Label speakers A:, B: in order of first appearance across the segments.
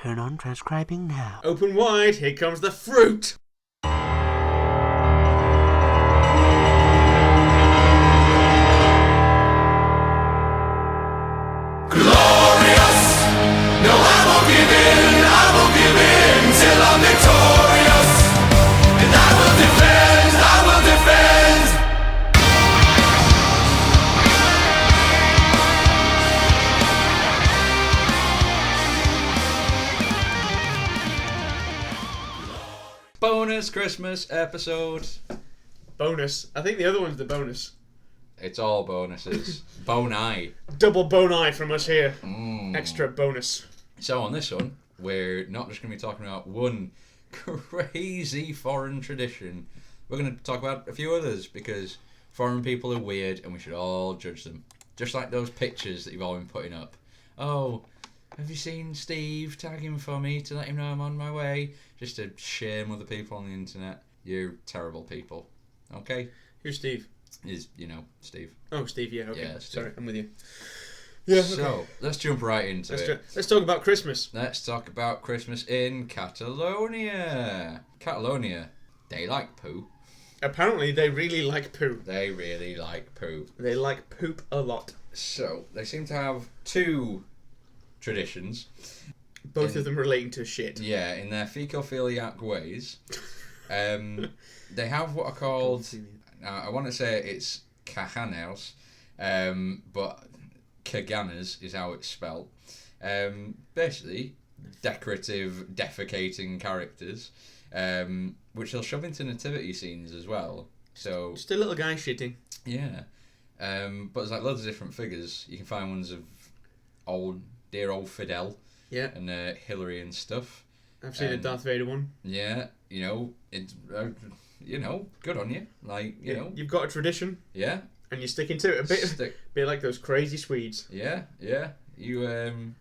A: Turn on transcribing now.
B: Open wide, here comes the fruit!
C: Till I'm victorious, and I will defend, I will defend.
D: Bonus Christmas episode.
B: Bonus. I think the other one's the bonus.
D: It's all bonuses. Bone-eye.
B: Double bone-eye from us here.
D: Mm.
B: Extra bonus.
D: So on this one, we're not just going to be talking about one crazy foreign tradition. We're going to talk about a few others because foreign people are weird and we should all judge them. Just like those pictures that you've all been putting up. Oh, have you seen Steve? Tag him for me to let him know I'm on my way. Just to shame other people on the internet. You're terrible people. Okay?
B: Who's Steve?
D: Steve.
B: Oh, Steve, yeah, okay.
D: Yeah, Steve.
B: Sorry, I'm with you. Yeah,
D: so,
B: okay.
D: Let's jump right into it.
B: Let's talk about Christmas.
D: Let's talk about Christmas in Catalonia. Catalonia, they like poo.
B: Apparently, they really like poo.
D: They really like poo.
B: They like poop a lot.
D: So, they seem to have two traditions.
B: Both of them relating to shit.
D: Yeah, in their fecophiliac ways. They have what are called... I want to say it's cajanas, but... Kaganas is how it's spelt. Basically, decorative, defecating characters, which they'll shove into nativity scenes as well. So
B: just a little guy shitting.
D: Yeah, but there's like loads of different figures. You can find ones of dear old Fidel,
B: yeah,
D: and Hillary and stuff.
B: I've seen a Darth Vader one.
D: Yeah, it's good on you. Like
B: you've got a tradition.
D: Yeah.
B: And you're sticking to it a bit like those crazy Swedes.
D: Yeah. You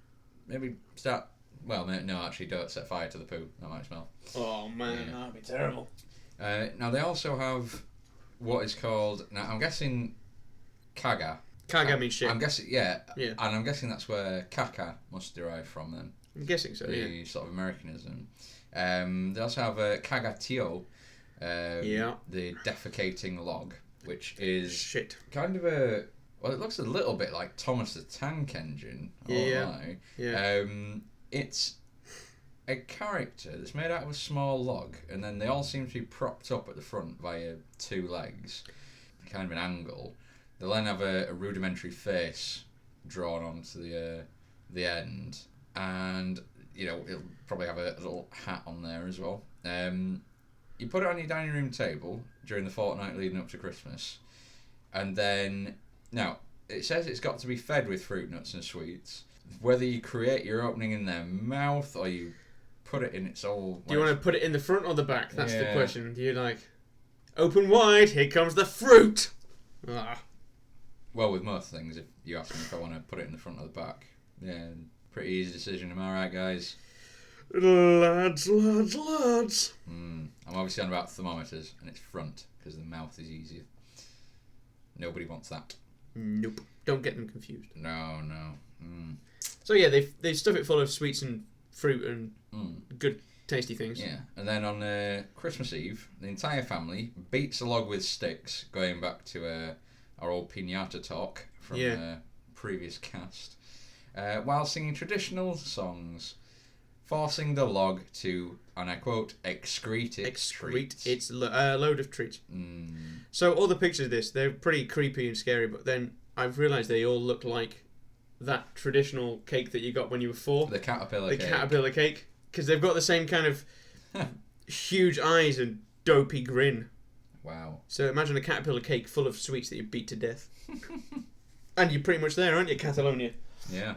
D: maybe start. Well, no, actually, don't set fire to the poo. That might smell.
B: Oh man,
D: yeah.
B: that'd be terrible.
D: Now they also have what is called. Now I'm guessing caga.
B: Caga means shit.
D: I'm guessing, yeah,
B: and
D: I'm guessing that's where caca must derive from. Then
B: I'm guessing so.
D: The sort of Americanism. They also have cagatio. The defecating log. Which is
B: shit.
D: Kind of a... Well, it looks a little bit like Thomas the Tank Engine.
B: Yeah.
D: It's a character that's made out of a small log, and then they all seem to be propped up at the front via two legs, kind of an angle. They'll then have a rudimentary face drawn onto the end, and it'll probably have a little hat on there as well. You put it on your dining room table during the fortnight leading up to Christmas. And then, now, it says it's got to be fed with fruit, nuts and sweets. Whether you create your opening in their mouth or you put it in its all...
B: Do you want to put it in the front or the back? That's the question. Do you open wide, here comes the fruit! Ah.
D: Well, with most things, if you ask me if I want to put it in the front or the back. Yeah, pretty easy decision, am I right, guys?
B: Lads.
D: I'm obviously on about thermometers, and it's front, because the mouth is easier. Nobody wants that.
B: Nope. Don't get them confused.
D: No.
B: So yeah, they stuff it full of sweets and fruit and good, tasty things.
D: Yeah, and then on Christmas Eve, the entire family beats a log with sticks, going back to our old piñata talk from previous cast, while singing traditional songs. Forcing the log to, and I quote, excrete
B: its load of treats. So all the pictures of this, they're pretty creepy and scary, but then I've realised they all look like that traditional cake that you got when you were 4.
D: The caterpillar cake.
B: The caterpillar cake. Because they've got the same kind of huge eyes and dopey grin.
D: Wow.
B: So imagine a caterpillar cake full of sweets that you beat to death. And you're pretty much there, aren't you, Catalonia?
D: Yeah.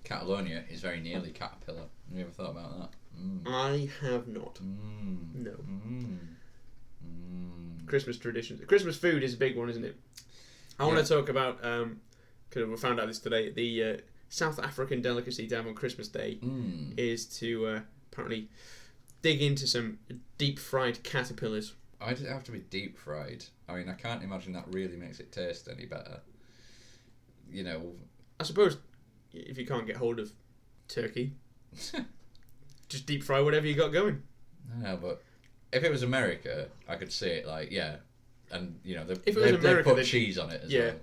D: Catalonia is very nearly caterpillar. Have you ever thought about that?
B: I have not. No. Christmas traditions. Christmas food is a big one, isn't it? I want to talk about, because we found out this today, the South African delicacy to have on Christmas Day is to apparently dig into some deep-fried caterpillars.
D: Why does it have to be deep-fried? I mean, I can't imagine that really makes it taste any better.
B: I suppose if you can't get hold of turkey, just deep fry whatever you got going.
D: No, but if it was America, I could see it like, yeah. And, you know,
B: If it was
D: they'd
B: America,
D: put
B: they'd-
D: cheese on it as
B: Yeah.
D: well.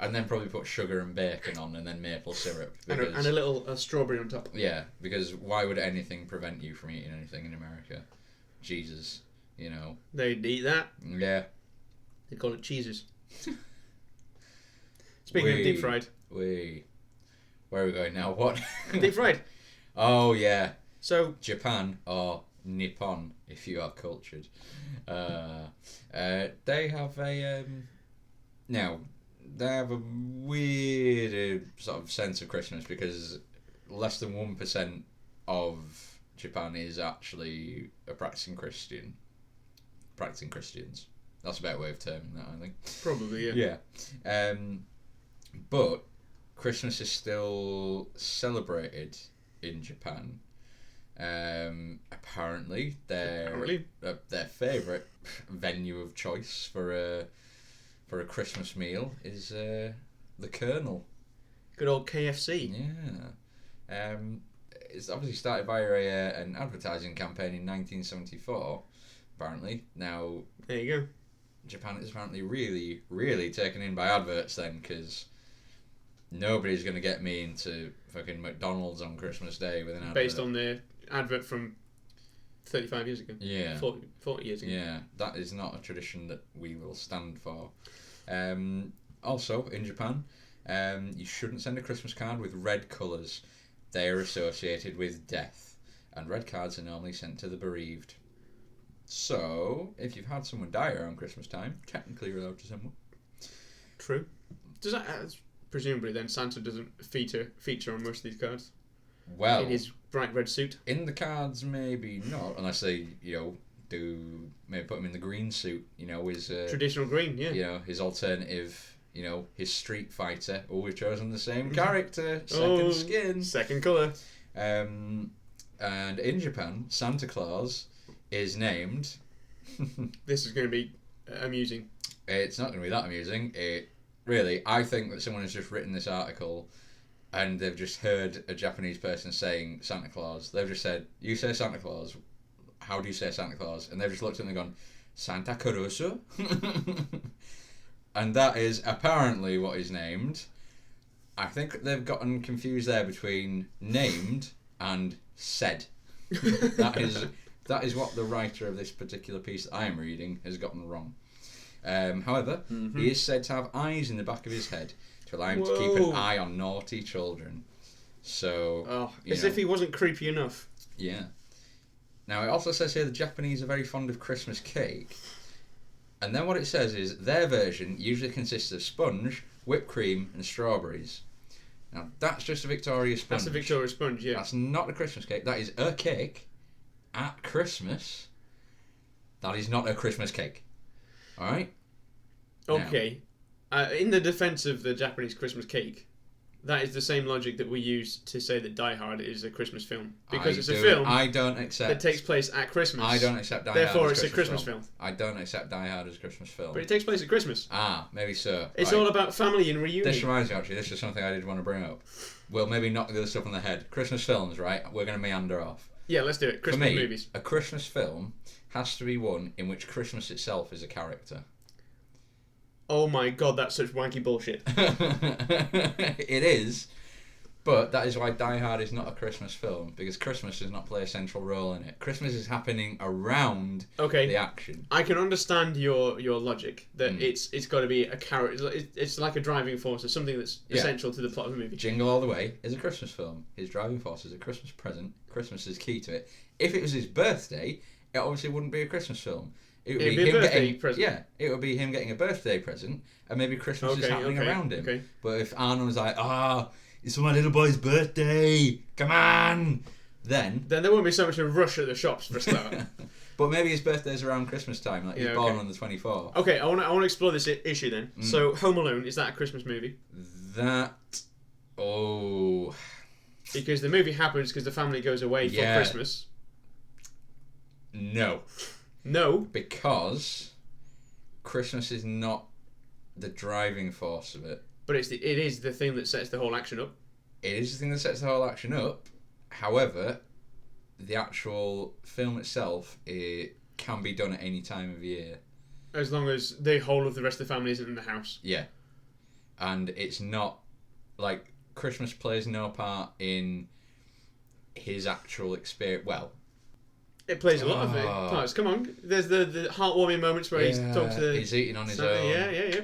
D: And then probably put sugar and bacon on and then maple syrup.
B: And
D: Because,
B: a little strawberry on top.
D: yeah, because why would anything prevent you from eating anything in America? Jesus, you know.
B: They'd eat that.
D: Yeah.
B: They call it cheeses. Speaking of deep fried.
D: Where are we going now? What?
B: Deep fried.
D: Oh, yeah.
B: So,
D: Japan, or Nippon, if you are cultured. They have a... now, they have a weird sort of sense of Christmas because less than 1% of Japan is actually a practicing Christian. Practicing Christians. That's a better way of terming that, I think.
B: probably, yeah.
D: Yeah. But Christmas is still celebrated in Japan. Apparently, their favourite venue of choice for a Christmas meal is the Colonel.
B: Good old KFC.
D: Yeah. It's obviously started by an advertising campaign in 1974. Apparently, now
B: There you go.
D: Japan is apparently really, really taken in by adverts then, because nobody's going to get me into fucking McDonald's on Christmas Day with an advert.
B: Based on the advert from 35 years ago.
D: Yeah.
B: 40 years ago.
D: Yeah, that is not a tradition that we will stand for. Also, in Japan, you shouldn't send a Christmas card with red colours. They are associated with death, and red cards are normally sent to the bereaved. So, if you've had someone die around Christmas time, technically you're allowed to send one.
B: True. Does that presumably then Santa doesn't feature on most of these cards
D: Well,
B: in his bright red suit?
D: in the cards, maybe not, unless they, maybe put him in the green suit, his
B: Traditional green, yeah.
D: his alternative, his Street Fighter. Oh, we've chosen the same character, second skin.
B: Second colour.
D: And in Japan, Santa Claus is named.
B: This is going to be amusing.
D: It's not going to be that amusing. I think that someone has just written this article and they've just heard a Japanese person saying Santa Claus. They've just said, you say Santa Claus. How do you say Santa Claus? And they've just looked at them and gone, Santa Caruso? And that is apparently what he's named. I think they've gotten confused there between named and said. That is what the writer of this particular piece that I am reading has gotten wrong. However, he is said to have eyes in the back of his head to allow him to keep an eye on naughty children. So,
B: as if he wasn't creepy enough.
D: Yeah. Now, it also says here the Japanese are very fond of Christmas cake. And then what it says is their version usually consists of sponge, whipped cream, and strawberries. Now, that's just a Victoria sponge.
B: That's a Victoria sponge, yeah.
D: That's not a Christmas cake. That is a cake at Christmas. That is not a Christmas cake. Alright?
B: Okay. In the defence of the Japanese Christmas cake, that is the same logic that we use to say that Die Hard is a Christmas film. Because it's a film that takes place at Christmas.
D: I don't accept Die Hard
B: Therefore,
D: as
B: it's a Christmas film.
D: I don't accept Die Hard as a Christmas film.
B: But it takes place at Christmas.
D: Maybe so.
B: It's
D: Right.
B: all about family and reunion.
D: This reminds me, actually, this is something I did want to bring up. We'll maybe knock the other stuff on the head. Christmas films, right? We're going to meander off.
B: Yeah, let's do it. Christmas
D: For me,
B: movies.
D: a Christmas film has to be one in which Christmas itself is a character.
B: Oh my god, that's such wanky bullshit.
D: It is, but that is why Die Hard is not a Christmas film, because Christmas does not play a central role in it. Christmas is happening around the action.
B: I can understand your logic that it's got to be a character. It's like a driving force or something that's essential to the plot of a movie.
D: Jingle All the Way is a Christmas film. His driving force is a Christmas present. Christmas is key to it. If it was his birthday, it obviously wouldn't be a Christmas film. It would be
B: a
D: him
B: birthday present.
D: Yeah, it would be him getting a birthday present, and maybe Christmas is happening around him.
B: Okay.
D: But if Arnold was like, it's my little boy's birthday, come on, then
B: there won't be so much of a rush at the shops for a start.
D: But maybe his birthday's around Christmas time, like he's born on the 24th.
B: Okay, I want to explore this issue then. So, Home Alone, is that a Christmas movie? Because the movie happens because the family goes away for Christmas. No,
D: because Christmas is not the driving force of it.
B: But it is the thing that sets the whole action up.
D: It is the thing that sets the whole action up. However, the actual film itself, it can be done at any time of year.
B: As long as the whole of the rest of the family isn't in the house.
D: Yeah. And it's not, like, Christmas plays no part in his actual experience. Well,
B: it plays a lot of it parts. Come on, there's the heartwarming moments where he's talking to.
D: He's eating on his
B: Santa.
D: own.
B: Yeah.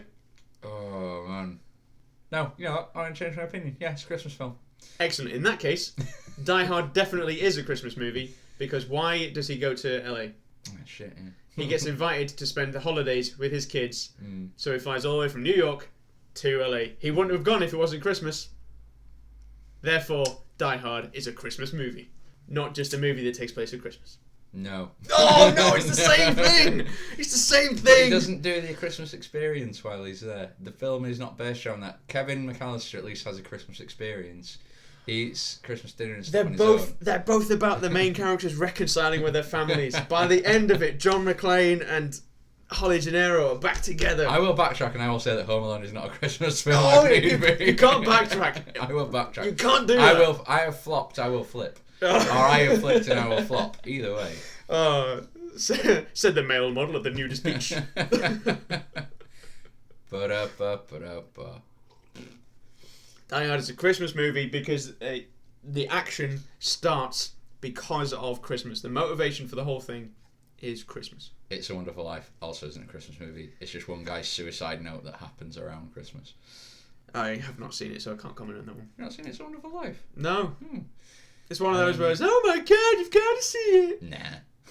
D: Oh man. No, you know what? I'm gonna change my opinion. Yeah, it's a Christmas film.
B: Excellent. In that case, Die Hard definitely is a Christmas movie because why does he go to LA?
D: Oh, shit. Yeah.
B: He gets invited to spend the holidays with his kids, so he flies all the way from New York to LA. He wouldn't have gone if it wasn't Christmas. Therefore, Die Hard is a Christmas movie, not just a movie that takes place at Christmas.
D: No.
B: Oh no, it's the same thing. It's the same
D: But
B: thing.
D: he doesn't do the Christmas experience while he's there. The film is not based on that. Kevin McAllister at least has a Christmas experience. He eats Christmas dinner and stuff on his own.
B: They're both about the main characters reconciling with their families. By the end of it, John McClane and Holly Gennaro are back together.
D: I will backtrack and I will say that Home Alone is not a Christmas film.
B: Oh, you can't backtrack.
D: I will backtrack.
B: You can't do that.
D: I have flopped, I will flip. Or I have flipped and I will flop. Either way.
B: Said the male model at the nudist beach. Die Hard is a Christmas movie because the action starts because of Christmas. The motivation for the whole thing is Christmas.
D: It's a Wonderful Life also isn't a Christmas movie. It's just one guy's suicide note that happens around Christmas.
B: I have not seen it, so I can't comment on that one.
D: You've not seen It's a Wonderful Life?
B: No. It's one of those where it's, oh my god, you've got to see it.
D: Nah.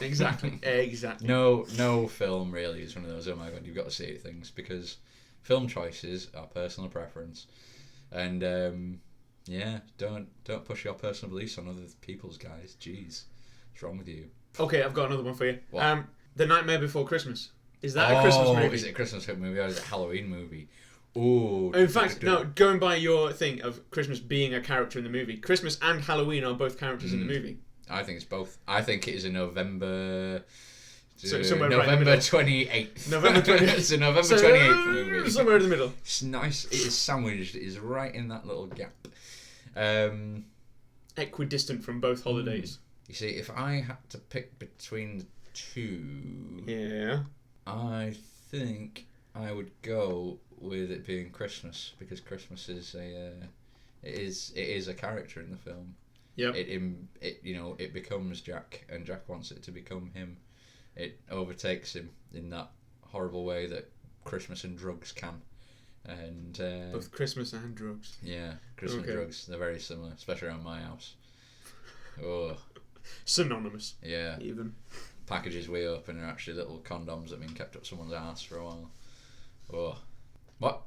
B: Exactly. Exactly.
D: No film really is one of those, oh my god, you've got to see it things, because film choices are personal preference. And, don't push your personal beliefs on other people's, guys. Jeez. What's wrong with you?
B: Okay, I've got another one for you.
D: What?
B: The Nightmare Before Christmas. Is that a Christmas movie?
D: Is it a Christmas movie or is it a Halloween movie? Ooh.
B: In fact, no, going by your thing of Christmas being a character in the movie, Christmas and Halloween are both characters in the movie.
D: I think it's both. I think it is a November...
B: somewhere
D: November
B: right
D: 28th.
B: November 28th.
D: It's a November 28th movie.
B: Somewhere in the middle.
D: It's nice. It is sandwiched. It is right in that little gap.
B: Equidistant from both holidays.
D: You see, if I had to pick between the two...
B: Yeah.
D: I think I would go with it being Christmas, because Christmas is it is a character in the film.
B: Yep.
D: It becomes Jack, and Jack wants it to become him. It overtakes him in that horrible way that Christmas and drugs can. And
B: both Christmas and drugs.
D: Yeah, Christmas and drugs, they're very similar, especially around my house. Oh.
B: Synonymous.
D: Yeah.
B: Even.
D: Packages we open are actually little condoms that have been kept up someone's ass for a while. Oh. What?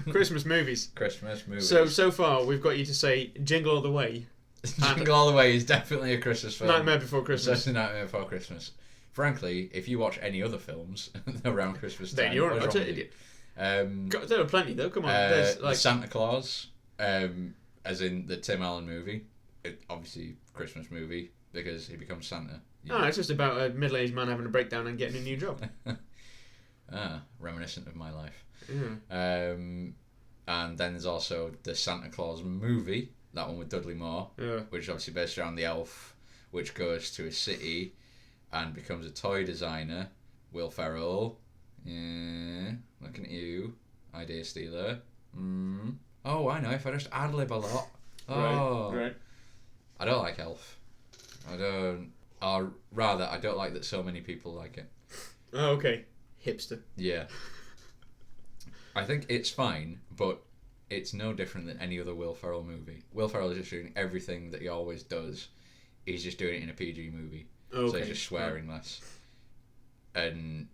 B: Christmas movies.
D: Christmas movies.
B: So far, we've got you to say Jingle All the Way.
D: Jingle All the Way is definitely a Christmas film.
B: Nightmare Before Christmas.
D: Certainly Nightmare Before Christmas. Frankly, if you watch any other films around Christmas time,
B: then you're
D: what's
B: an
D: wrong with
B: idiot.
D: you?
B: There are plenty though. Come on. There's like
D: Santa Claus, as in the Tim Allen movie. Obviously, Christmas movie because he becomes Santa.
B: No, it's just about a middle-aged man having a breakdown and getting a new job.
D: Reminiscent of my life.
B: Yeah.
D: And then there's also the Santa Claus movie, that one with Dudley Moore, which is obviously based around the elf, which goes to a city and becomes a toy designer. Will Ferrell, looking at you, idea stealer. Oh, I know, if I just ad-lib a lot. Oh,
B: right.
D: I don't like Elf. Or rather, I don't like that so many people like it.
B: Oh, okay. Hipster.
D: Yeah. I think it's fine, but it's no different than any other Will Ferrell movie. Will Ferrell is just doing everything that he always does. He's just doing it in a PG movie.
B: Okay.
D: So he's just swearing less. And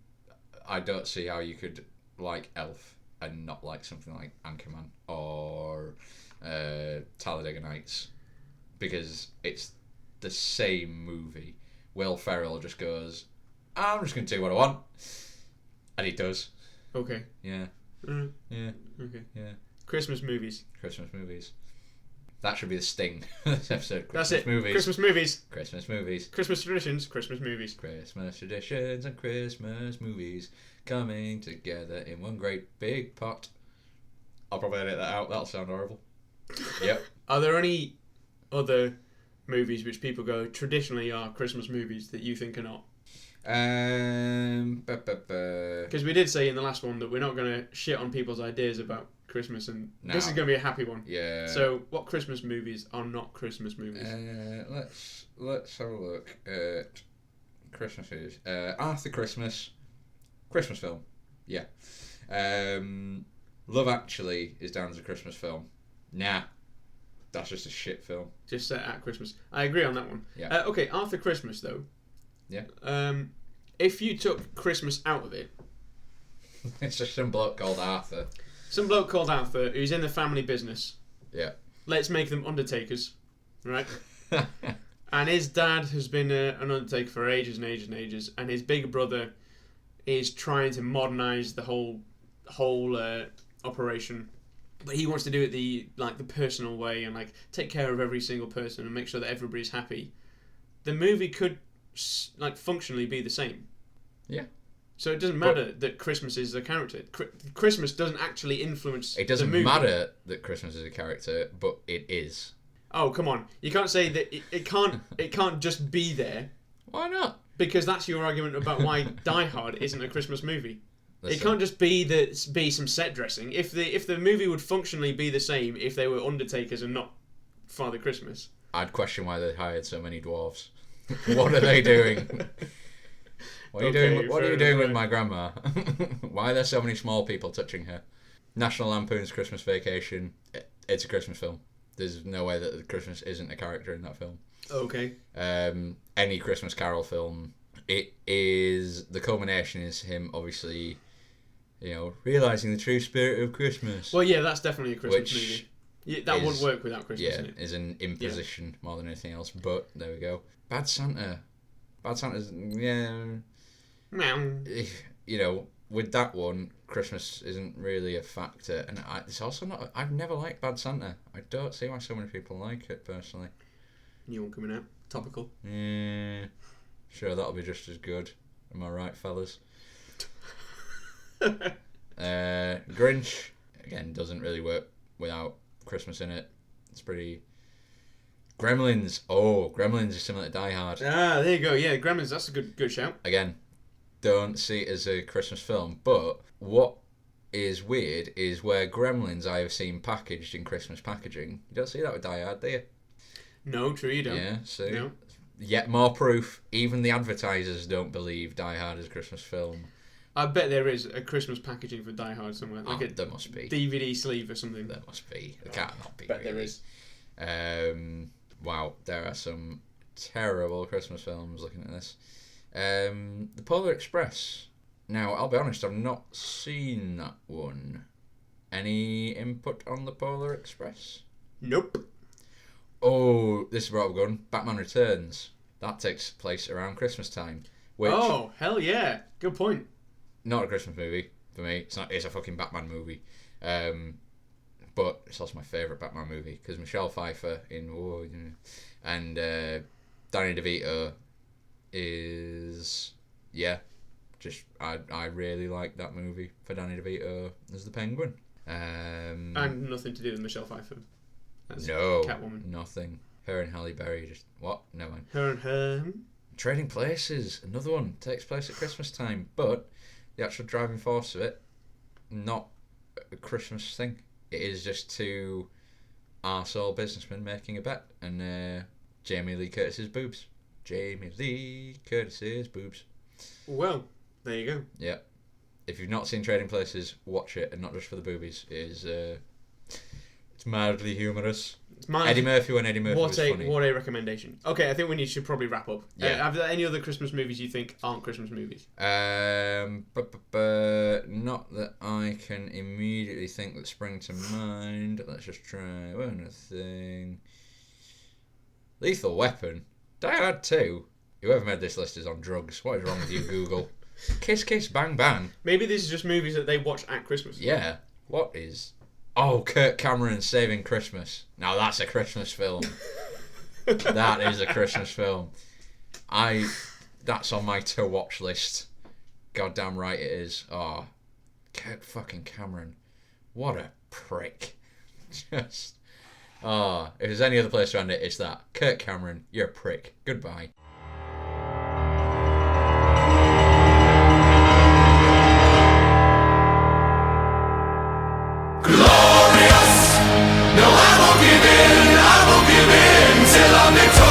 D: I don't see how you could like Elf and not like something like Anchorman or Talladega Nights, because it's the same movie. Will Ferrell just goes, I'm just going to do what I want. And he does.
B: Okay.
D: Yeah. Yeah.
B: Okay.
D: Yeah.
B: Christmas movies.
D: Christmas movies. That should be the sting of this episode.
B: That's
D: Christmas
B: it.
D: movies.
B: Christmas movies.
D: Christmas movies.
B: Christmas traditions. Christmas movies.
D: Christmas traditions and Christmas movies coming together in one great big pot. I'll probably edit that out. That'll sound horrible. Yep.
B: Are there any other movies which people go traditionally are Christmas movies that you think are not? Because we did say in the last one that we're not going to shit on people's ideas about Christmas, and this is going to be a happy one.
D: Yeah.
B: So, what Christmas movies are not Christmas movies?
D: Let's have a look at Christmas movies. Arthur Christmas film. Yeah. Love Actually is down as a Christmas film. Nah, that's just a shit film.
B: Just set at Christmas. I agree on that one.
D: Yeah.
B: Okay, Arthur Christmas though.
D: Yeah.
B: If you took Christmas out of it,
D: It's just some bloke called Arthur.
B: some bloke called Arthur who's in the family business.
D: Yeah.
B: Let's make them undertakers, right? And his dad has been an undertaker for ages and ages and ages, and his big brother is trying to modernise the whole operation, but he wants to do it the personal way and like take care of every single person and make sure that everybody's happy. The movie could functionally be the same.
D: Yeah.
B: So it doesn't matter that Christmas is a character. Christmas doesn't actually influence.
D: It doesn't
B: the movie.
D: matter that Christmas is a character, but it is.
B: Oh, come on! You can't say that it can't. It can't just be there.
D: Why not?
B: Because that's your argument about why Die Hard isn't a Christmas movie.
D: Listen,
B: It can't just be some set dressing. If the movie would functionally be the same if they were Undertakers and not Father Christmas.
D: I'd question why they hired so many dwarves. What are they doing? What are you doing? What are you doing with my grandma? Why are there so many small people touching her? National Lampoon's Christmas Vacation. It's a Christmas film. There's no way that Christmas isn't a character in that film.
B: Okay.
D: Any Christmas Carol film, it is the culmination is him obviously, realizing the true spirit of Christmas.
B: Well, yeah, that's definitely a Christmas
D: Which
B: movie. Yeah, that wouldn't work without Christmas.
D: Yeah, is an imposition more than anything else. But there we go. Bad Santa's with that one, Christmas isn't really a factor, and it's also not. I've never liked Bad Santa. I don't see why so many people like it personally.
B: New one coming out. Topical.
D: Yeah, sure, that'll be just as good. Am I right, fellas? Grinch again doesn't really work without Christmas in it. It's pretty. Gremlins. Oh, Gremlins is similar to Die Hard.
B: Ah, there you go. Yeah, Gremlins. That's a good shout.
D: Again, don't see it as a Christmas film, but what is weird is where Gremlins I have seen packaged in Christmas packaging. You don't see that with Die Hard, do you?
B: No, true, you don't.
D: Yeah, so
B: No.
D: yet more proof. Even the advertisers don't believe Die Hard is a Christmas film.
B: I bet there is a Christmas packaging for Die Hard somewhere, like a
D: there must be.
B: DVD sleeve or something.
D: There must be. There can't not be.
B: Bet
D: really.
B: there is.
D: Wow, there are some terrible Christmas films looking at this. The Polar Express. Now, I'll be honest, I've not seen that one. Any input on the Polar Express?
B: Nope.
D: Oh, this is where I've gone. Batman Returns. That takes place around Christmas time. Which,
B: Oh, hell yeah. Good point.
D: not a Christmas movie for me. It's a fucking Batman movie. But it's also my favourite Batman movie because Michelle Pfeiffer and Danny de Vito is I really like that movie for Danny de Vito as the Penguin.
B: And nothing to do with Michelle Pfeiffer. That's
D: No,
B: Catwoman.
D: nothing. Her and Halle Berry just what? Never mind.
B: Her and her.
D: Trading Places, another one, takes place at Christmas time, but the actual driving force of it, not a Christmas thing. It is just two arsehole businessmen making a bet, and Jamie Lee Curtis's boobs. Jamie Lee Curtis's boobs.
B: Well, there you go.
D: Yeah. If you've not seen Trading Places, watch it, and not just for the boobies. It is, it's mildly humorous. Eddie Murphy when Eddie Murphy was funny.
B: What a recommendation. Okay, I think we should probably wrap up.
D: Yeah.
B: Have there any other Christmas movies you think aren't Christmas movies?
D: Not that I can immediately think that spring to mind. Let's just try one thing. Lethal Weapon. Die Hard 2. Whoever made this list is on drugs. What is wrong with you, Google? Kiss Kiss Bang Bang.
B: Maybe this is just movies that they watch at Christmas.
D: Yeah. What is... Oh, Kirk Cameron Saving Christmas. Now that's a Christmas film. That is a Christmas film. That's on my to-watch list. Goddamn right it is. Oh, Kirk fucking Cameron. What a prick. Just... Oh, if there's any other place around it, it's that. Kirk Cameron, you're a prick. Goodbye.
C: Glorious. No, I won't give in till I'm victorious.